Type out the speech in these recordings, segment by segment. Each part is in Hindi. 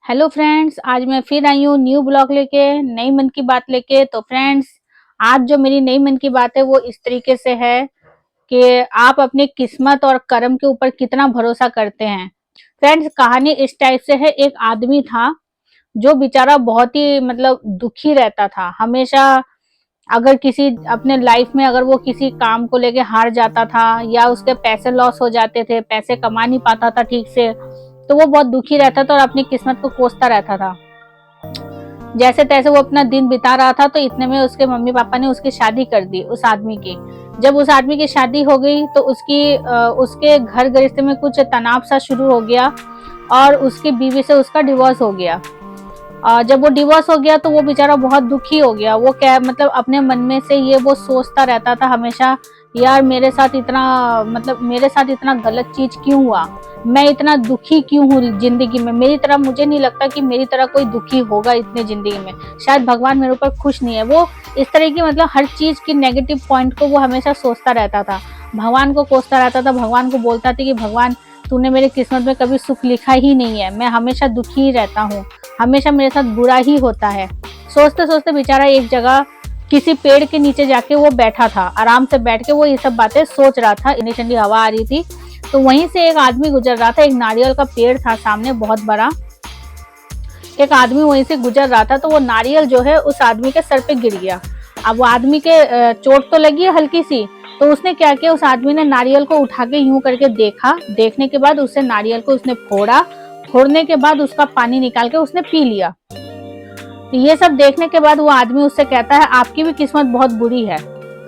हेलो फ्रेंड्स, आज मैं फिर आई हूँ न्यू ब्लॉग लेके, नई मन की बात लेके। तो फ्रेंड्स, आज जो मेरी नई मन की बात है वो इस तरीके से है कि आप अपनी किस्मत और कर्म के ऊपर कितना भरोसा करते हैं। फ्रेंड्स, कहानी इस टाइप से है। एक आदमी था जो बेचारा बहुत ही दुखी रहता था हमेशा। अगर किसी अपने लाइफ में अगर वो किसी काम को लेके हार जाता था या उसके पैसे लॉस हो जाते थे, पैसे कमा नहीं पाता था ठीक से, तो वो बहुत दुखी रहता था और अपनी किस्मत को कोसता रहता था। जैसे तैसे वो अपना दिन बिता रहा था, तो इतने में उसके मम्मी पापा ने उसकी शादी कर दी उस आदमी की। जब उस आदमी की शादी हो गई तो उसके घर गृहस्थी में कुछ तनाव सा शुरू हो गया और उसकी बीवी से उसका डिवोर्स हो गया। जब वो डिवोर्स हो गया तो वो बेचारा बहुत दुखी हो गया। वो क्या अपने मन में से ये वो सोचता रहता था हमेशा, यार मेरे साथ इतना गलत चीज क्यों हुआ, मैं इतना दुखी क्यों हूँ जिंदगी में। मेरी तरह मुझे नहीं लगता कि मेरी तरह कोई दुखी होगा इतने जिंदगी में, शायद भगवान मेरे ऊपर खुश नहीं है। वो इस तरह की हर चीज की नेगेटिव पॉइंट को वो हमेशा सोचता रहता था, भगवान को कोसता रहता था। भगवान को बोलता था कि भगवान, तूने मेरी किस्मत में कभी सुख लिखा ही नहीं है, मैं हमेशा दुखी ही रहता हूँ, हमेशा मेरे साथ बुरा ही होता है। सोचते सोचते बेचारा एक जगह किसी पेड़ के नीचे जाके वो बैठा था, आराम से बैठ के वो ये सब बातें सोच रहा था। ठंडी ठंडी हवा आ रही थी, तो वहीं से एक आदमी गुजर रहा था। एक नारियल का पेड़ था सामने बहुत बड़ा, एक आदमी वहीं से गुजर रहा था, तो वो नारियल जो है उस आदमी के सर पे गिर गया। अब वो आदमी के चोट तो लगी है हल्की सी, तो उसने क्या किया, उस आदमी ने नारियल को उठा के यूं करके देखा, देखने के बाद उससे नारियल को उसने फोड़ा, फोड़ने के बाद उसका पानी निकाल के उसने पी लिया। तो ये सब देखने के बाद वो आदमी उससे कहता है, आपकी भी किस्मत बहुत बुरी है।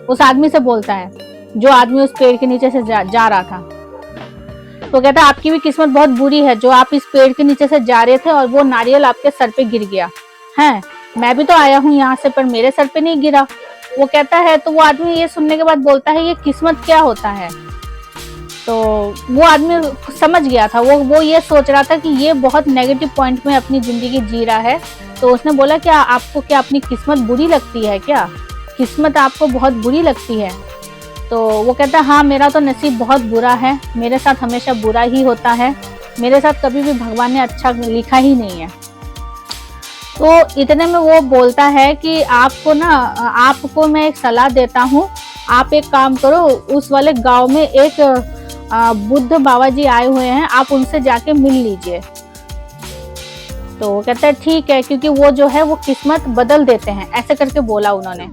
उस आदमी से बोलता है, जो आदमी उस पेड़ के नीचे से जा रहा था। तो कहता है, आपकी भी किस्मत बहुत बुरी है, जो आप इस पेड़ के नीचे से जा रहे थे और वो नारियल आपके सर पे गिर गया है। मैं भी तो आया हूँ यहाँ से, पर मेरे सर पे नहीं गिरा। वो कहता है, तो वो आदमी ये सुनने के बाद बोलता है, ये किस्मत क्या होता है। तो वो आदमी समझ गया था, वो ये सोच रहा था कि ये बहुत नेगेटिव पॉइंट में अपनी जिंदगी जी रहा है। तो उसने बोला, क्या अपनी किस्मत बुरी लगती है क्या, किस्मत आपको बहुत बुरी लगती है। तो वो कहता है, हाँ मेरा तो नसीब बहुत बुरा है, मेरे साथ हमेशा बुरा ही होता है, मेरे साथ कभी भी भगवान ने अच्छा लिखा ही नहीं है। तो इतने में वो बोलता है कि आपको मैं एक सलाह देता हूँ, आप एक काम करो, उस वाले गांव में एक बुद्ध बाबा जी आए हुए हैं, आप उनसे जाके मिल लीजिए। तो वो कहता है ठीक है, क्योंकि वो जो है वो किस्मत बदल देते हैं, ऐसे करके बोला उन्होंने।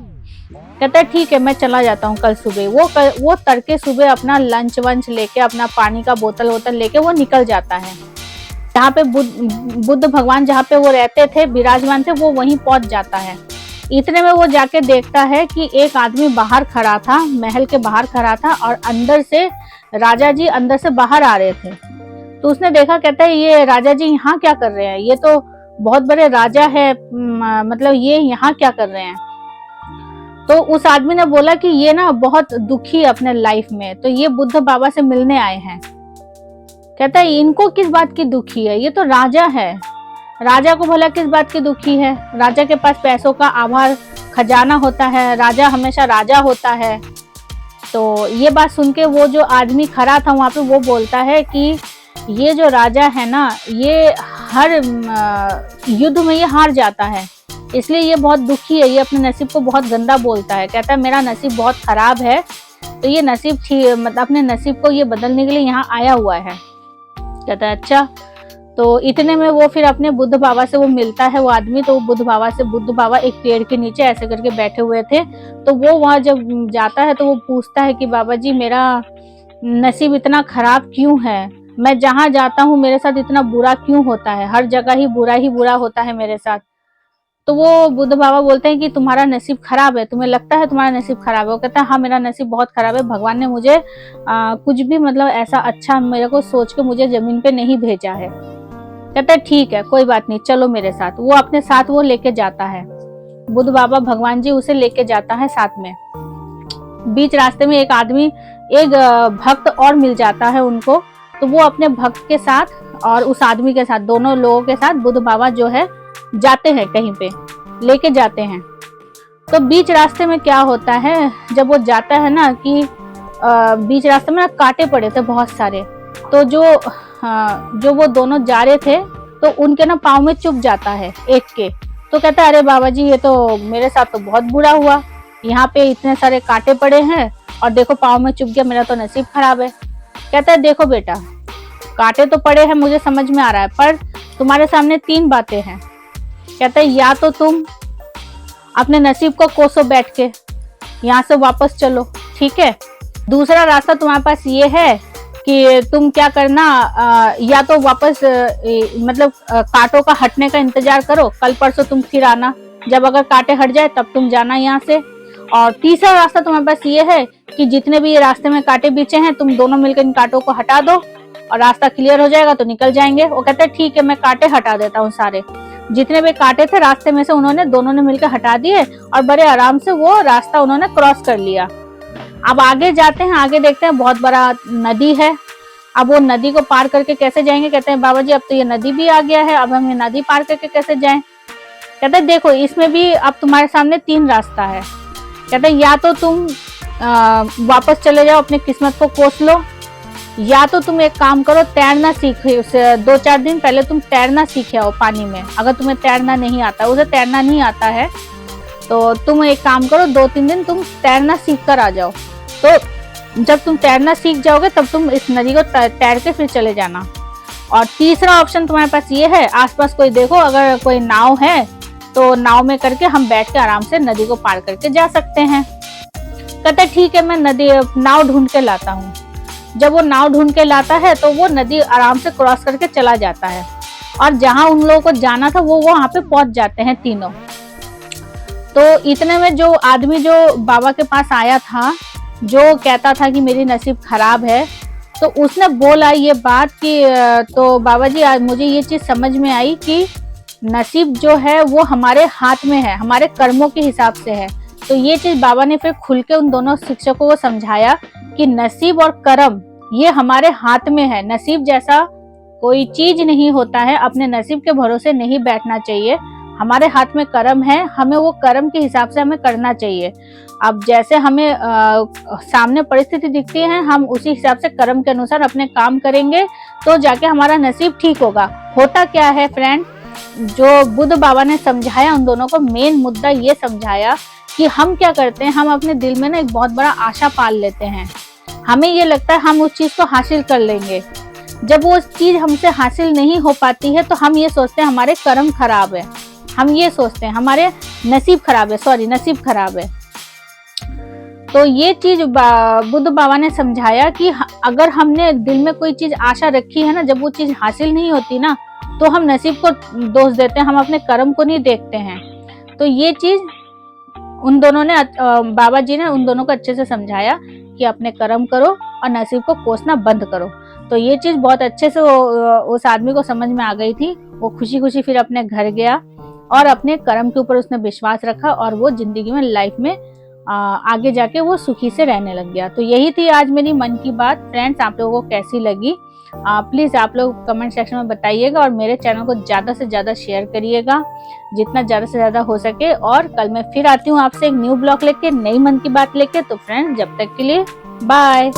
कहता है ठीक है, मैं चला जाता हूँ कल सुबह। वो तड़के सुबह अपना लंच वंच लेके, अपना पानी का बोतल वोतल लेके वो निकल जाता है। जहाँ पे बुद्ध भगवान जहाँ पे वो रहते थे, विराजमान थे, वो वहीं पहुंच जाता है। इतने में वो जाके देखता है कि एक आदमी बाहर खड़ा था, महल के बाहर खड़ा था, और अंदर से राजा जी अंदर से बाहर आ रहे थे। तो उसने देखा, कहता है, ये राजा जी यहाँ क्या कर रहे हैं, ये तो बहुत बड़े राजा है, ये यहाँ क्या कर रहे हैं। तो उस आदमी ने बोला कि ये ना बहुत दुखी है अपने लाइफ में, तो ये बुद्ध बाबा से मिलने आए हैं। कहता है, इनको किस बात की दुखी है, ये तो राजा है, राजा को भला किस बात की दुखी है, राजा के पास पैसों का आभार खजाना होता है, राजा हमेशा राजा होता है। तो ये बात सुन के वो जो आदमी खड़ा था वहां पे, वो बोलता है कि ये जो राजा है ना, ये हर युद्ध में ये हार जाता है, इसलिए ये बहुत दुखी है, ये अपने नसीब को बहुत गंदा बोलता है। कहता है, मेरा नसीब बहुत खराब है, तो ये नसीब अपने नसीब को ये बदलने के लिए यहाँ आया हुआ है। कहता है, अच्छा। तो इतने में वो फिर अपने बुद्ध बाबा से वो मिलता है वो आदमी। तो बुद्ध बाबा एक पेड़ के नीचे ऐसे करके बैठे हुए थे। तो वो वहां जब जाता है तो वो पूछता है कि बाबा जी, मेरा नसीब इतना खराब क्यों है, मैं जहाँ जाता हूँ मेरे साथ इतना बुरा क्यों होता है, हर जगह ही बुरा होता है मेरे साथ। तो वो बुद्ध बाबा बोलते हैं कि तुम्हारा नसीब खराब है, तुम्हें लगता है तुम्हारा नसीब खराब है। वो कहता है, हाँ मेरा नसीब बहुत खराब है, भगवान ने मुझे कुछ भी ऐसा अच्छा मेरे को सोच के मुझे जमीन पे नहीं भेजा है। कहता है, ठीक है, कोई बात नहीं, चलो मेरे साथ। वो अपने साथ वो लेके जाता है, बुद्ध बाबा भगवान जी उसे लेके जाता है साथ में। बीच रास्ते में एक भक्त और मिल जाता है उनको। तो वो अपने भक्त के साथ और उस आदमी के साथ, दोनों लोगों के साथ बुद्ध बाबा जो है जाते हैं, कहीं पे लेके जाते हैं। तो बीच रास्ते में क्या होता है, जब वो जाता है ना कि बीच रास्ते में ना कांटे पड़े थे बहुत सारे। तो जो वो दोनों जा रहे थे तो उनके ना पाँव में चुभ जाता है एक के। तो कहता है अरे बाबा जी, ये तो मेरे साथ तो बहुत बुरा हुआ, यहाँ पे इतने सारे कांटे पड़े हैं और देखो पाँव में चुभ गया, मेरा तो नसीब खराब है। कहता है देखो बेटा, कांटे तो पड़े हैं मुझे समझ में आ रहा है, पर तुम्हारे सामने 3 बातें हैं। कहता है या तो तुम अपने नसीब को कोसो बैठ के, यहाँ से वापस चलो, ठीक है। दूसरा रास्ता तुम्हारे पास ये है कि तुम क्या करना, या तो वापस मतलब कांटों का हटने का इंतजार करो, कल परसों तुम फिर आना, जब अगर कांटे हट जाए तब तुम जाना यहाँ से। और तीसरा रास्ता तुम्हारे पास ये है कि जितने भी ये रास्ते में कांटे बीचे हैं, तुम दोनों मिलकर इन कांटों को हटा दो और रास्ता क्लियर हो जाएगा तो निकल जाएंगे। वो कहते हैं ठीक है, मैं कांटे हटा देता हूँ, सारे जितने भी कांटे थे रास्ते में से उन्होंने दोनों ने मिलकर हटा दिए और बड़े आराम से वो रास्ता उन्होंने क्रॉस कर लिया। अब आगे जाते हैं, आगे देखते हैं बहुत बड़ा नदी है। अब वो नदी को पार करके कैसे जाएंगे? कहते हैं बाबा जी अब तो ये नदी भी आ गया है, अब हम ये नदी पार करके कैसे जाएं? कहते हैं देखो इसमें भी अब तुम्हारे सामने 3 रास्ता है। कहते हैं या तो तुम वापस चले जाओ, अपनी किस्मत को कोस लो, या तो तुम एक काम करो, तैरना सीखो। 2-4 दिन पहले तुम तैरना सीखे हो पानी में। अगर तुम्हें तैरना नहीं आता, उसे तैरना नहीं आता है, तो तुम एक काम करो, 2-3 दिन तुम तैरना सीख कर आ जाओ। तो जब तुम तैरना सीख जाओगे तब तुम इस नदी को तैर के फिर चले जाना। और तीसरा ऑप्शन तुम्हारे पास ये है, आसपास कोई देखो, अगर कोई नाव है तो नाव में करके हम बैठ के आराम से नदी को पार करके जा सकते हैं। कहते ठीक है, मैं नाव ढूंढ के लाता हूँ। जब वो नाव ढूंढ के लाता है तो वो नदी आराम से क्रॉस करके चला जाता है और जहां उन लोगों को जाना था वो वहां पे पहुंच जाते हैं तीनों। तो इतने में जो आदमी जो बाबा के पास आया था, जो कहता था कि मेरी नसीब खराब है, तो उसने बोला ये बात कि तो बाबा जी आज मुझे ये चीज समझ में आई कि नसीब जो है वो हमारे हाथ में है, हमारे कर्मों के हिसाब से है। तो ये चीज बाबा ने फिर खुल के उन दोनों शिक्षकों को समझाया कि नसीब और कर्म ये हमारे हाथ में है। नसीब जैसा कोई चीज नहीं होता है, अपने नसीब के भरोसे नहीं बैठना चाहिए। हमारे हाथ में कर्म है, हमें वो कर्म के हिसाब से हमें करना चाहिए। अब जैसे हमें सामने परिस्थिति दिखती है, हम उसी हिसाब से कर्म के अनुसार अपने काम करेंगे तो जाके हमारा नसीब ठीक होगा। होता क्या है फ्रेंड, जो बुद्ध बाबा ने समझाया उन दोनों को, मेन मुद्दा ये समझाया कि हम क्या करते हैं, हम अपने दिल में ना एक बहुत बड़ा आशा पाल लेते हैं। हमें ये लगता है हम उस चीज को हासिल कर लेंगे। जब वो चीज हमसे हासिल नहीं हो पाती है तो हम ये सोचते हैं हमारे कर्म खराब है, हम ये सोचते हैं हमारे नसीब खराब है, सॉरी नसीब खराब है। तो ये चीज बुद्ध बाबा ने समझाया कि अगर हमने दिल में कोई चीज आशा रखी है ना, जब वो चीज हासिल नहीं होती ना तो हम नसीब को दोष देते हैं, हम अपने कर्म को नहीं देखते हैं। तो ये चीज उन दोनों ने बाबा जी ने उन दोनों को अच्छे से समझाया कि अपने कर्म करो और नसीब को कोसना बंद करो। तो ये चीज बहुत अच्छे से उस आदमी को समझ में आ गई थी। वो खुशी खुशी फिर अपने घर गया और अपने कर्म के ऊपर उसने विश्वास रखा और वो जिंदगी में लाइफ में आगे जाके वो सुखी से रहने लग गया। तो यही थी आज मेरी मन की बात। फ्रेंड्स, आप लोगों को कैसी लगी प्लीज आप लोग कमेंट सेक्शन में बताइएगा और मेरे चैनल को ज्यादा से ज्यादा शेयर करिएगा, जितना ज्यादा से ज्यादा हो सके। और कल मैं फिर आती हूँ आपसे एक न्यू ब्लॉग लेके, नई मन की बात लेके। तो फ्रेंड्स, जब तक के लिए बाय।